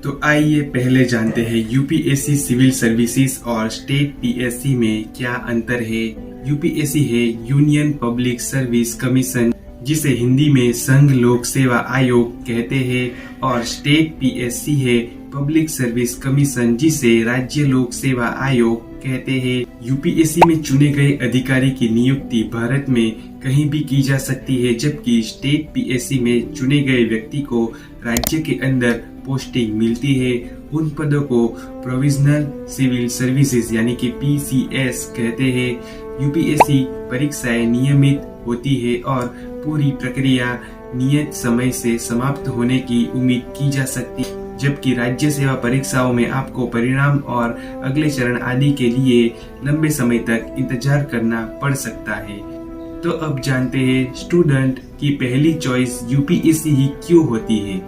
तो आइए पहले जानते हैं यूपीएससी सिविल सर्विसेज और स्टेट पीएससी में क्या अंतर है। यूपीएससी है यूनियन पब्लिक सर्विस कमीशन, जिसे हिंदी में संघ लोक सेवा आयोग कहते हैं, और स्टेट पीएससी है पब्लिक सर्विस कमीशन, जिसे राज्य लोक सेवा आयोग कहते हैं। यूपीएससी में चुने गए अधिकारी की नियुक्ति भारत में कहीं भी की जा सकती है, जबकि स्टेट पीएससी में चुने गए व्यक्ति को राज्य के अंदर पोस्टिंग मिलती है। उन पदों को प्रोविजनल सिविल सर्विसेज यानी कि पीसीएस कहते हैं। यूपीएससी परीक्षाएं नियमित होती है और पूरी प्रक्रिया नियत समय से समाप्त होने की उम्मीद की जा सकती है, जबकि राज्य सेवा परीक्षाओं में आपको परिणाम और अगले चरण आदि के लिए लंबे समय तक इंतजार करना पड़ सकता है। तो अब जानते हैं स्टूडेंट की पहली चॉइस यूपीएससी ही क्यों होती है।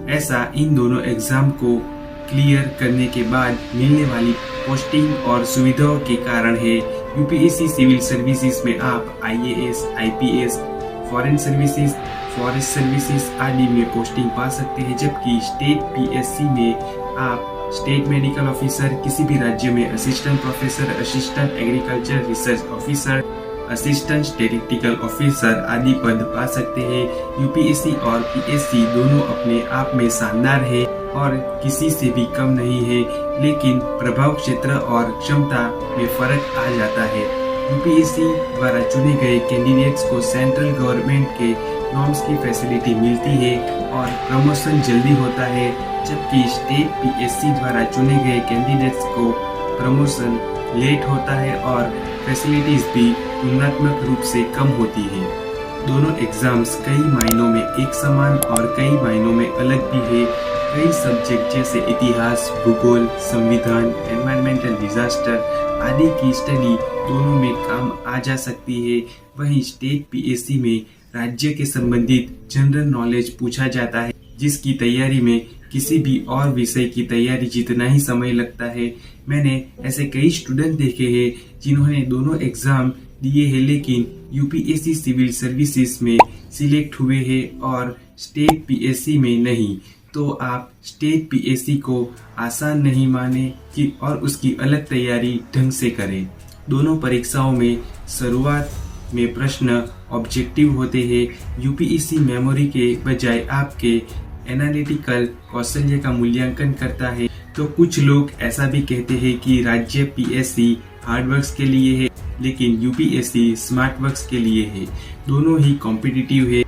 ऐसा इन दोनों एग्जाम को क्लियर करने के बाद मिलने वाली पोस्टिंग और सुविधाओं के कारण है। यूपीएससी सिविल सर्विसेज में आप IAS, IPS, foreign services, forest services आदि में पोस्टिंग पा सकते हैं, जबकि स्टेट पीएससी में आप स्टेट मेडिकल ऑफिसर, किसी भी राज्य में assistant professor, assistant agriculture research officer, assistant statistical officer आदि पद पा सकते हैं। यूपीएससी और पीएससी दोनों अपने आप में शानदार है और किसी से भी कम नहीं है, लेकिन प्रभाव क्षेत्र और क्षमता में फर्क आ जाता है। यूपीएससी द्वारा चुने गए कैंडिडेट्स को सेंट्रल गवर्नमेंट के नॉर्म्स की फैसिलिटी मिलती है और प्रमोशन जल्दी होता है, जबकि स्टेट पीएससी द्वारा चुने गए कैंडिडेट्स को प्रमोशन लेट होता है और फैसिलिटीज भी तुलनात्मक रूप से कम होती है। दोनों एग्जाम्स कई मायनों में एक समान और कई मायनों में अलग भी है। कई सब्जेक्ट जैसे इतिहास, भूगोल, संविधान, एनवायरमेंटल डिजास्टर आदि की स्टडी दोनों में काम आ जा सकती है। वहीं स्टेट पीएससी में राज्य के संबंधित जनरल नॉलेज पूछा जाता है, जिसकी तैयारी में किसी भी और विषय की तैयारी जितना ही समय लगता है। मैंने ऐसे कई स्टूडेंट देखे हैं जिन्होंने दोनों एग्जाम दिए हैं, लेकिन यूपीएससी सिविल सर्विसेज में सिलेक्ट हुए हैं और स्टेट पीएससी में नहीं। तो आप स्टेट पीएससी को आसान नहीं माने कि और उसकी अलग तैयारी ढंग से करें। दोनों परीक्षाओं में शुरुआत में प्रश्न ऑब्जेक्टिव होते हैं। यूपीएससी मेमोरी के बजाय आपके एनालिटिकल कौशल्य का मूल्यांकन करता है। तो कुछ लोग ऐसा भी कहते हैं कि राज्य पीएससी हार्ड वर्क्स के लिए है, लेकिन यूपीएससी स्मार्ट वर्क्स के लिए है। दोनों ही कॉम्पिटिटिव है,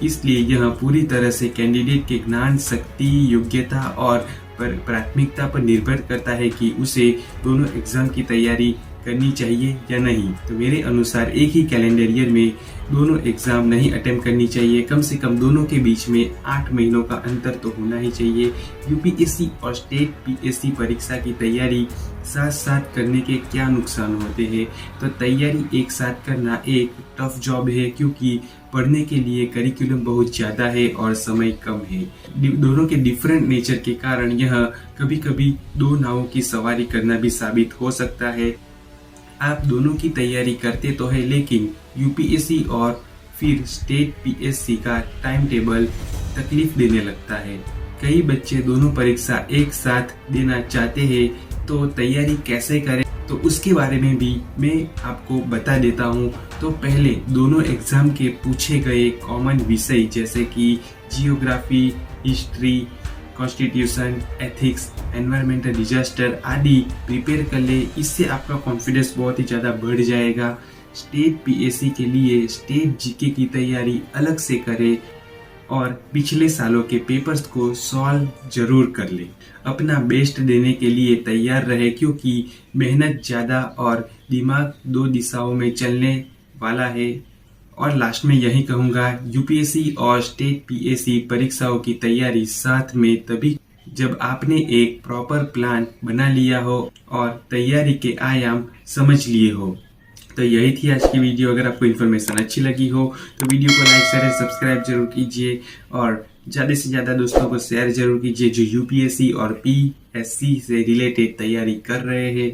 इसलिए यह पूरी तरह से कैंडिडेट के ज्ञान, शक्ति, योग्यता और प्राथमिकता पर निर्भर करता है कि उसे दोनों एग्जाम की तैयारी करनी चाहिए या नहीं। तो मेरे अनुसार एक ही कैलेंडर ईयर में दोनों एग्जाम नहीं अटेम्प्ट करनी चाहिए। कम से कम दोनों के बीच में 8 महीनों का अंतर तो होना ही चाहिए। यूपीएससी और स्टेट पीएससी परीक्षा की तैयारी साथ साथ करने के क्या नुकसान होते हैं। तो तैयारी एक साथ करना एक टफ जॉब है, क्योंकि पढ़ने के लिए करिकुलम बहुत ज़्यादा है और समय कम है। दोनों के डिफरेंट नेचर के कारण यह कभी कभी दो नावों की सवारी करना भी साबित हो सकता है। आप दोनों की तैयारी करते तो है, लेकिन यूपीएससी और फिर स्टेट पीएससी का टाइम टेबल तकलीफ देने लगता है। कई बच्चे दोनों परीक्षा एक साथ देना चाहते हैं, तो तैयारी कैसे करें, तो उसके बारे में भी मैं आपको बता देता हूँ। तो पहले दोनों एग्जाम के पूछे गए कॉमन विषय जैसे कि geography, history, constitution, ethics, environmental disaster आदि प्रिपेयर कर ले। इससे आपका कॉन्फिडेंस बहुत ही ज़्यादा बढ़ जाएगा। स्टेट पीएससी के लिए स्टेट जीके की तैयारी अलग से करें और पिछले सालों के पेपर्स को सॉल्व जरूर कर ले। अपना बेस्ट देने के लिए तैयार रहे, क्योंकि मेहनत ज़्यादा और दिमाग दो दिशाओं में चलने वाला है। और लास्ट में यही कहूँगा, यूपीएससी और स्टेट पीएससी परीक्षाओं की तैयारी साथ में तभी जब आपने एक प्रॉपर प्लान बना लिया हो और तैयारी के आयाम समझ लिए हो। तो यही थी आज की वीडियो। अगर आपको इन्फॉर्मेशन अच्छी लगी हो तो वीडियो को लाइक, शेयर, सब्सक्राइब जरूर कीजिए और ज़्यादा से ज़्यादा दोस्तों को शेयर जरूर कीजिए जो यूपीएससी और पीएससी से रिलेटेड तैयारी कर रहे हैं।